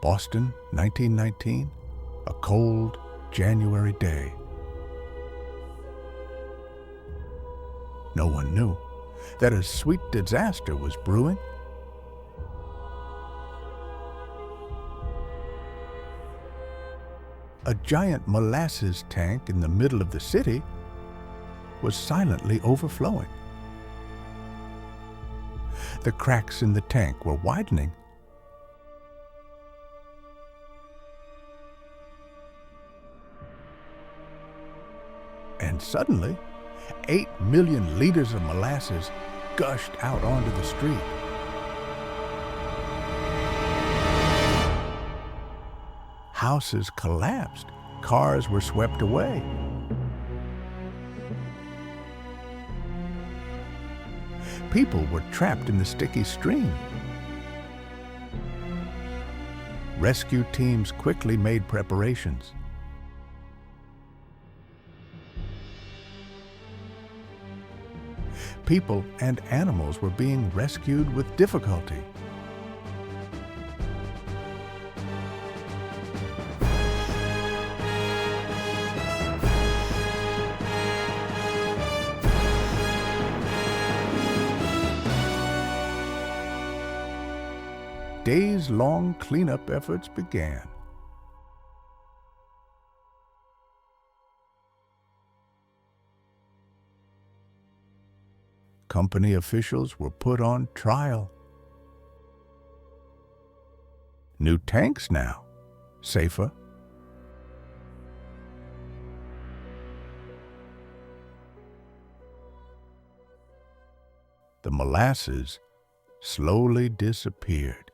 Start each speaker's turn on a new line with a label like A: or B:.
A: Boston, 1919, a cold January day. No one knew that a sweet disaster was brewing. A giant molasses tank in the middle of the city was silently overflowing. The cracks in the tank were widening. And suddenly, 8 million liters of molasses gushed out onto the street. Houses collapsed. Cars were swept away. People were trapped in the sticky stream. Rescue teams quickly made preparations. People and animals were being rescued with difficulty. Days-long cleanup efforts began. Company officials were put on trial. New tanks now, safer. The molasses slowly disappeared.